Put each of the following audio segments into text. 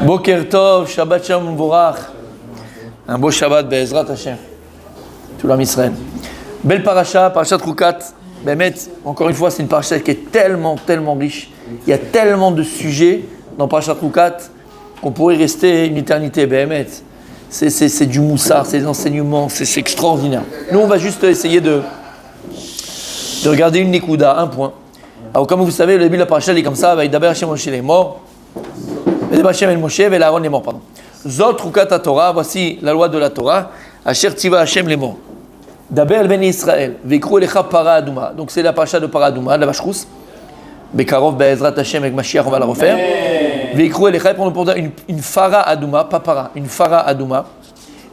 Boker Tov, Shabbat Shalom Vorach. Un beau Shabbat, Be'ezrat Hashem. Tout l'homme Israël. Belle paracha, parachat Rukat. Bémet, encore une fois, c'est une paracha qui est tellement riche. Il y a tellement de sujets dans parachat Rukat qu'on pourrait rester une éternité. Bémet. C'est du moussard, c'est des enseignements, c'est extraordinaire. Nous, on va juste essayer de regarder une nekuda, un point. Alors, comme vous savez, le début de la paracha est comme ça. Vaïdaber Hashem Moshe les morts. Vaïdaber Hashem El Moshe, et Aaron les morts, pardon. Zot Rukat Torah, voici la loi de la Torah. Asher Tiva Hashem les morts. Daber El Ben Israël, Vekrou Elecha Para Aduma. Donc, c'est la paracha de Para Aduma, la vache rousse. Bekarov Be'ezrat Hashem avec Mashiach, on va la refaire. Vekrou Elecha, pour une Fara Aduma, pas Para, une Fara Aduma.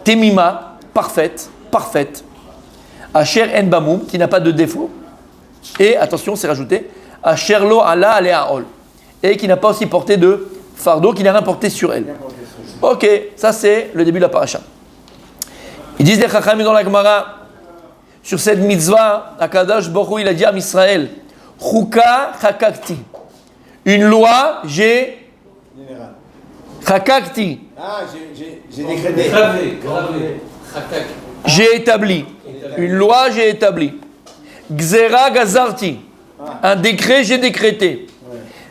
Temima, parfaite. Asher En Bamoum, qui n'a pas de défaut. Et, attention, c'est rajouté. Asher Lo Ala Aleaol. Et qui n'a pas aussi porté de fardeau, qui n'a rien porté sur elle. Ok, ça c'est le début de la paracha. Ils disent les Chachamim dans la Gemara, sur cette mitzvah, Akadosh Baruch Hu, il a dit à Israël, Chuka Chakakti. Une loi, j'ai. Chakakti. Ah, j'ai décrété. Gravé. J'ai établi. Une loi, j'ai établi. Gzera Gazarti. Un décret, j'ai décrété.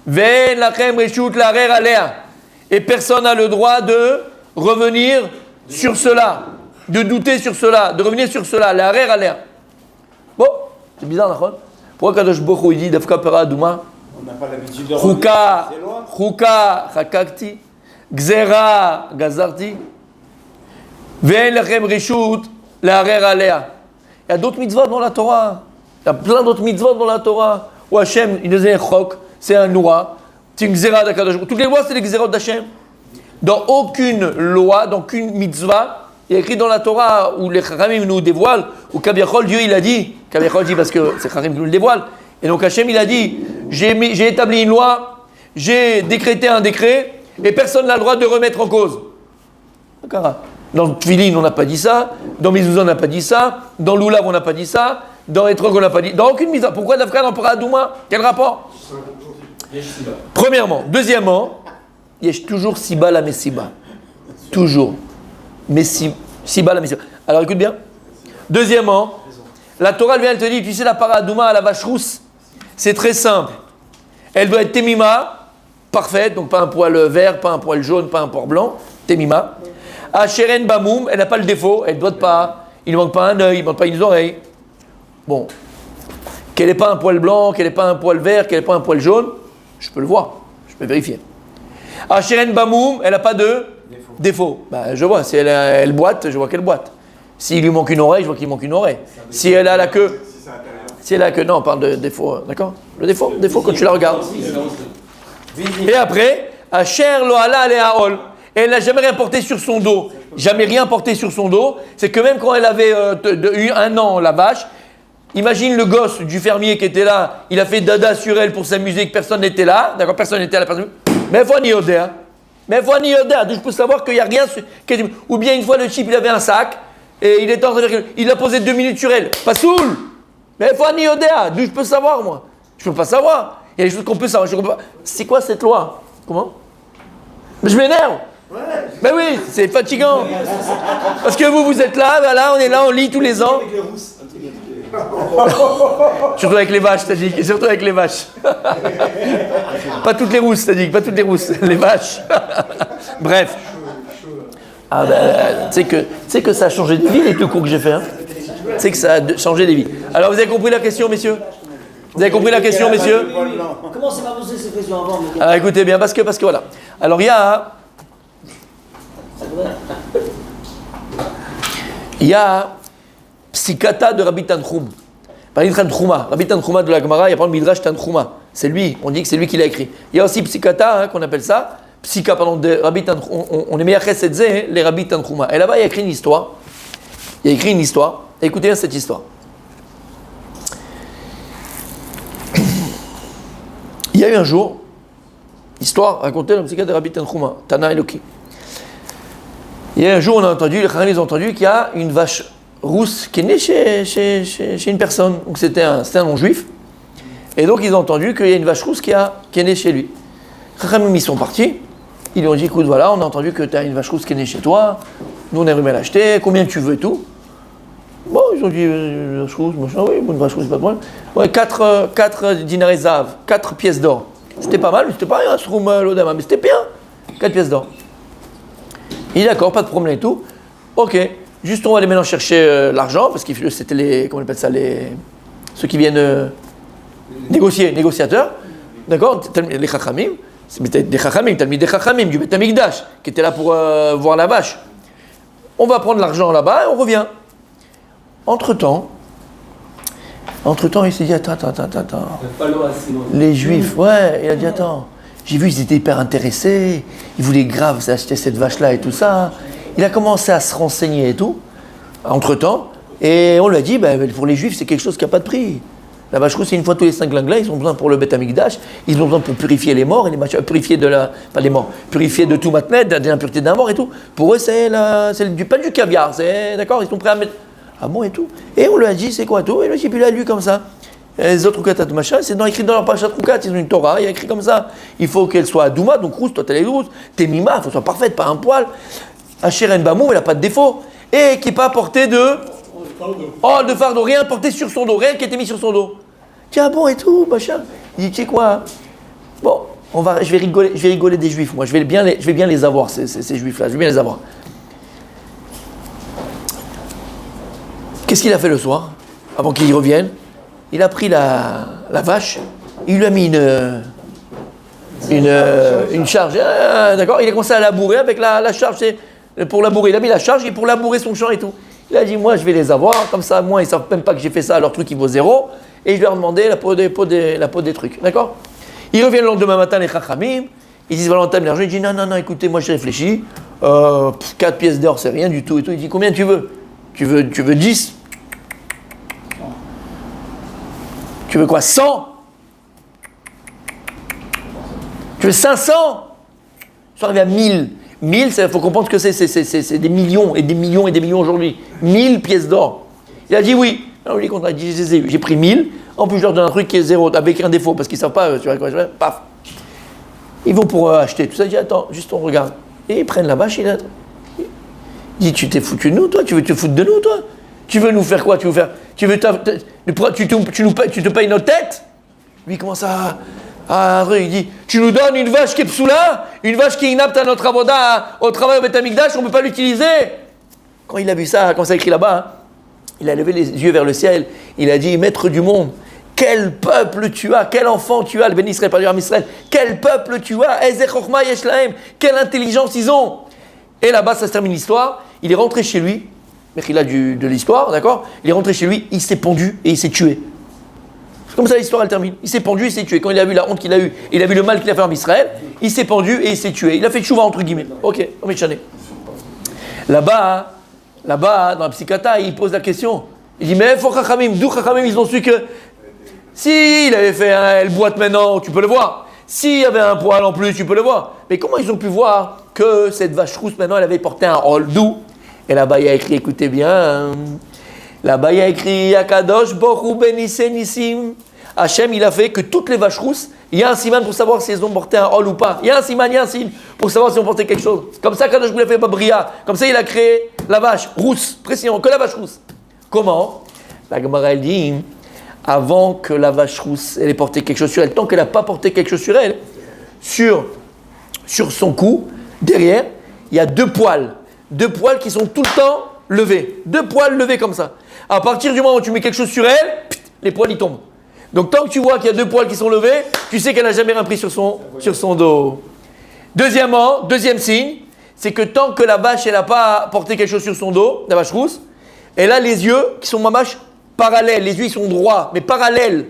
Ve'en lachem reshut larer alea. Et personne n'a le droit de revenir sur cela, de douter sur cela, de revenir sur cela. Larer alea. Bon, c'est bizarre, d'accord? Pourquoi Kadosh Baruch Hu dit Dafka Para Aduma? On n'a pas l'habitude de revenir. Chuka Chakakti. Gzera Gazarti. Ve'en lachem reshut larer alea. Il y a d'autres mitzvot dans la Torah. Il y a plein d'autres mitzvot dans la Torah. Où Hachem, il nous a un chok, c'est un loi. C'est une gzera d'Akadosh. Toutes les lois, c'est les gzerot d'Hachem. Dans aucune loi, dans aucune mitzvah, il y a écrit dans la Torah où les Chachamim nous dévoilent, où Kabiachol, Dieu, il a dit, Kabiachol dit parce que c'est Chachamim qui nous le dévoile. Et donc Hachem, il a dit, j'ai établi une loi, j'ai décrété un décret, et personne n'a le droit de remettre en cause. Dans Tfilin, on n'a pas dit ça. Dans Mizuzah, on n'a pas dit ça. Dans Lulav, on n'a pas dit ça. Dans Etrog, on n'a pas dit. Dans aucune mise. Pourquoi Dafka dans Para Aduma? Quel rapport? Premièrement. Deuxièmement, il y a toujours Siba la Messiba. Toujours. Siba la Messiba. Alors écoute bien. Deuxièmement, la Torah elle vient, elle te dit, tu sais, la Para Aduma à la vache rousse, c'est très simple. Elle doit être Temima, parfaite, donc pas un poil vert, pas un poil jaune, pas un poil blanc. Temima. Asheren Bamoum, elle n'a pas le défaut, elle ne doit pas, il ne manque pas un œil, il ne manque pas une oreille. Bon, qu'elle n'ait pas un poil blanc, qu'elle n'ait pas un poil vert, qu'elle n'ait pas un poil jaune, je peux le voir, je peux vérifier. Asheren Bamoum, elle n'a pas de défaut. Ben, je vois, si elle boite, je vois qu'elle boite. S'il lui manque une oreille, je vois qu'il manque une oreille. Si elle a la queue, non, on parle de défaut, d'accord? Le défaut quand tu la regardes. Et après, Asher Lo Ala Aleaol. Elle n'a jamais rien porté sur son dos. Jamais rien porté sur son dos. C'est que même quand elle avait eu 1 an, la vache, imagine le gosse du fermier qui était là, il a fait dada sur elle pour s'amuser, que personne n'était là. D'accord, personne n'était là. Mais faut ni odeur. Je peux savoir qu'il n'y a rien. Ou bien une fois, le type, il avait un sac et il était en train de dire il a posé 2 minutes sur elle. Pas saoul. Mais faut ni odeur. D'où je peux savoir, moi? Je peux pas savoir. Il y a des choses qu'on peut savoir. C'est quoi cette loi? Comment? Mais je m'énerve. Ouais. Ben oui, c'est fatigant. Parce que vous êtes là, voilà, on est là, on lit tous les ans. Surtout avec les vaches, t'as dit. Surtout avec les vaches. Pas toutes les rousses, t'as dit. Pas toutes les rousses, les vaches. Bref. Ah ben, tu sais que ça a changé de vie les 2 cours que j'ai fait. Hein. Tu sais que ça a changé des vies. Alors vous avez compris la question, messieurs? Vous avez compris la question, messieurs? Comment c'est pas posé cette question avant? Alors écoutez bien, parce que voilà. Alors il y a Psikata de Rabbi Tanchum. Rabbi Tanchuma de la Gemara, il y a pas le Midrash Tanchuma. C'est lui, on dit que c'est lui qui l'a écrit. Il y a aussi Psikata, qu'on appelle ça. Psika, pardon, de Rabbi Tanchuma. On est meilleur Chesed, les Rabbi Tanchuma. Et là-bas, il a écrit une histoire. Écoutez bien cette histoire. Il y a eu un jour, histoire racontée dans le Psikata de Rabbi Tanchuma, Tana Eloki. Il y a un jour, les Chachamim ont entendu qu'il y a une vache rousse qui est née chez une personne. Donc c'était un non-juif. Et donc ils ont entendu qu'il y a une vache rousse qui est née chez lui. Les Chachamim, ils sont partis. Ils lui ont dit, écoute, voilà, on a entendu que tu as une vache rousse qui est née chez toi. Nous, on aimerait l'acheter. Combien tu veux et tout? Bon, ils ont dit, vache rousse, machin, oui, une vache rousse, pas de problème. Ouais, 4 dinars et zav, 4 pièces d'or. C'était pas mal, mais c'était pas rien, ce roum l'odama, mais c'était bien. 4 pièces d'or. Il dit, d'accord, pas de problème et tout. Ok, juste on va aller maintenant chercher l'argent, parce que c'était les, comment on appelle ça, ceux qui viennent négociateurs. D'accord, les chachamim. C'était des chachamim, des chachamim, du Beth Amikdash, qui étaient là pour voir la vache. On va prendre l'argent là-bas et on revient. Entre-temps, il s'est dit, attends. Les Juifs, ouais, il a dit, attends. J'ai vu, ils étaient hyper intéressés. Ils voulaient grave acheter cette vache-là et tout ça. Il a commencé à se renseigner et tout, entre-temps. Et on lui a dit, pour les Juifs, c'est quelque chose qui n'a pas de prix. La vache rousse, c'est une fois tous les 5 linglins, ils ont besoin pour le Beth Amikdash, ils ont besoin pour purifier les morts, et purifier purifier de tout matmet, de l'impureté d'un mort et tout. Pour eux, c'est pas du caviar, d'accord, ils sont prêts à mettre. Ah bon et tout. Et on lui a dit, c'est quoi tout? Et lui, il a lu comme ça. Et les autres Roukat machin, c'est écrit dans leur Parashat Roukat, ils ont une Torah, il y a écrit comme ça. Il faut qu'elle soit Douma, donc rousse, toi t'es rousse, t'es Mima, il faut qu'elle soit parfaite, pas un poil. Asher Bamou, elle n'a pas de défaut. Et qui n'est pas porté de. Oh, de fardeau, rien porté sur son dos, rien qui a été mis sur son dos. Tiens, bon et tout, machin. Il dit, tu sais quoi? Bon, je vais rigoler des Juifs, moi, je vais bien les avoir, ces Juifs-là, je vais bien les avoir. Qu'est-ce qu'il a fait le soir, avant qu'il y revienne? Il a pris la vache, il lui a mis une charge, d'accord? Il a commencé à labourer avec la charge, pour labourer. Il a mis la charge et pour labourer son champ et tout. Il a dit, moi, je vais les avoir, comme ça, moi, ils ne savent même pas que j'ai fait ça, leur truc, il vaut 0. Et je leur ai demandé la peau des trucs, d'accord? Ils reviennent le lendemain matin, les chachamim, ils disent, voilà, on t'a mis l'argent. Il dit, non, écoutez, moi, j'ai réfléchi, 4 pièces d'or, c'est rien du tout et tout. Il dit, combien tu veux? Tu veux 10? Tu veux quoi? 100? Tu veux 500? Ils sont arrivés à 1000. 1000, il faut comprendre que c'est des millions et des millions et des millions aujourd'hui. 1000 pièces d'or. Il a dit oui. Alors, il dit, j'ai pris 1000. En plus, je leur donne un truc qui est 0, avec un défaut, parce qu'ils ne savent pas, tu vois quoi, paf. Ils vont pour acheter. Tout ça, il dit, attends, juste on regarde. Et ils prennent la vache, il dit, tu t'es foutu de nous, toi? Tu veux te foutre de nous, toi? Tu veux nous faire quoi? Tu te payes notre tête? Lui, il commence il dit, tu nous donnes une vache qui est psoula, une vache qui est inapte à notre avoda, au travail au Beth Amikdash, on ne peut pas l'utiliser. Quand il a vu ça, quand ça écrit là-bas, il a levé les yeux vers le ciel, il a dit, maître du monde, quel peuple tu as, quel enfant tu as, le béni Israël, pas du Israël, quel peuple tu as, quelle intelligence ils ont. Et là-bas, ça se termine l'histoire, il est rentré chez lui, mais il a de l'histoire, d'accord? Il est rentré chez lui, il s'est pendu et il s'est tué. C'est comme ça l'histoire, elle termine. Il s'est pendu, il s'est tué. Quand il a vu la honte qu'il a eue, il a vu le mal qu'il a fait en Israël, il s'est pendu et il s'est tué. Il a fait tchouva entre guillemets. Ok, on est Là-bas, dans la psychata, il pose la question. Il dit, mais faut Chachamim, d'où Chachamim, ils ont su que s'il avait fait elle boite maintenant, tu peux le voir. S'il y avait un poil en plus, tu peux le voir. Mais comment ils ont pu voir que cette vache rousse, maintenant, elle avait porté un rôle? D'où? Et là-bas, il y a écrit, écoutez bien, là-bas, il y a écrit, Akadosh Borou Benissé Nissim. Hachem, il a fait que toutes les vaches rousses, il y a un siman pour savoir si elles ont porté un rôle ou pas. Il y a un siman, il y a un signe pour savoir si elles ont porté quelque chose. Comme ça, Akadosh voulait faire Babria. Comme ça, il a créé la vache rousse. Précision, que la vache rousse. Comment? La Gemara, elle dit, avant que la vache rousse, elle ait porté quelque chose sur elle, tant qu'elle n'a pas porté quelque chose sur elle, sur son cou, derrière, il y a 2 poils. 2 poils qui sont tout le temps levés. 2 poils levés comme ça. À partir du moment où tu mets quelque chose sur elle, les poils ils tombent. Donc tant que tu vois qu'il y a 2 poils qui sont levés, tu sais qu'elle n'a jamais rien pris sur son dos. Deuxièmement, deuxième signe, c'est que tant que la vache elle n'a pas porté quelque chose sur son dos, la vache rousse, elle a les yeux qui sont mamache parallèles. Les yeux ils sont droits, mais parallèles.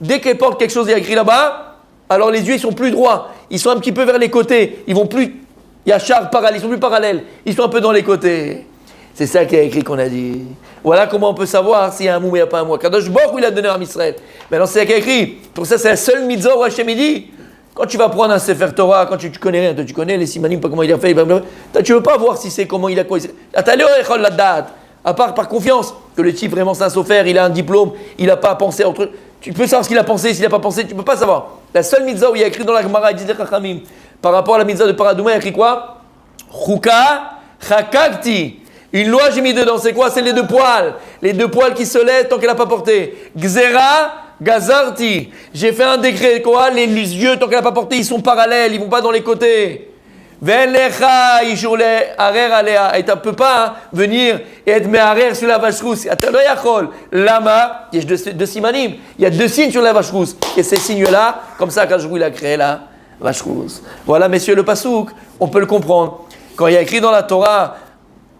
Dès qu'elle porte quelque chose, il y a écrit là-bas, alors les yeux ils sont plus droits. Ils sont un petit peu vers les côtés. Ils vont plus. Il y a char parallèle, ils sont plus parallèles. Ils sont un peu dans les côtés. C'est ça qui a écrit qu'on a dit. Voilà comment on peut savoir s'il y a un mou ou il n'y a pas un mou. Kadosh Baruch Hu, il a donné à Israël. Maintenant c'est ça qui a écrit. Pour ça c'est la seule mitzvah où Hachem dit. Quand tu vas prendre un Sefer Torah, quand tu connais rien, toi tu connais les simanim, pas comment il a fait, tu ne veux pas voir si c'est comment il a quoi. À part par confiance, que le type vraiment c'est un sofer, il a un diplôme, il n'a pas pensé à autre. Tu peux savoir ce qu'il a pensé, s'il n'a pas pensé, tu ne peux pas savoir. La seule mitzvah où il y a écrit dans la Gemara, il dit les Chachamim, par rapport à la mitzvah de Paradouma, il y a écrit quoi? Chuka chakakti. Une loi, j'ai mis dedans. C'est quoi? C'est les deux poils. Les deux poils qui se lèvent tant qu'elle n'a pas porté. Gzera gazarti. J'ai fait un décret. Quoi? Les yeux, tant qu'elle n'a pas porté, ils sont parallèles. Ils ne vont pas dans les côtés. Venlecha ishurle arer alea. Et tu ne peux pas venir et être me'arer sur la vache rousse. Lama. Il y a deux simanim. Il y a deux signes sur la vache rousse. Et ces signes-là, comme ça, quand il a créé la vache rousse. Voilà, messieurs, le pasouk. On peut le comprendre. Quand il y a écrit dans la Torah,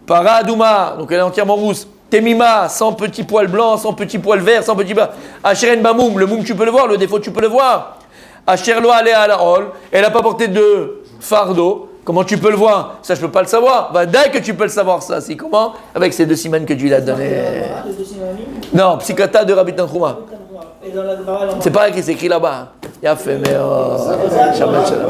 Para Adouma, donc elle est entièrement rousse. Temima, sans petits poils blancs, sans petits poils verts, sans petits bas. Asheren Bamoum, le moum tu peux le voir, le défaut tu peux le voir. Asherlo Ale Alaol, elle n'a pas porté de fardeau. Comment tu peux le voir? Ça, je ne peux pas le savoir. Bah, dès que tu peux le savoir, ça, c'est comment? Avec ces deux semaines que tu lui as données. Non, Psychata de Rabbi Tanchouma. C'est pas écrit, c'est écrit là-bas. Il a fait, mais. Shabbat shalom.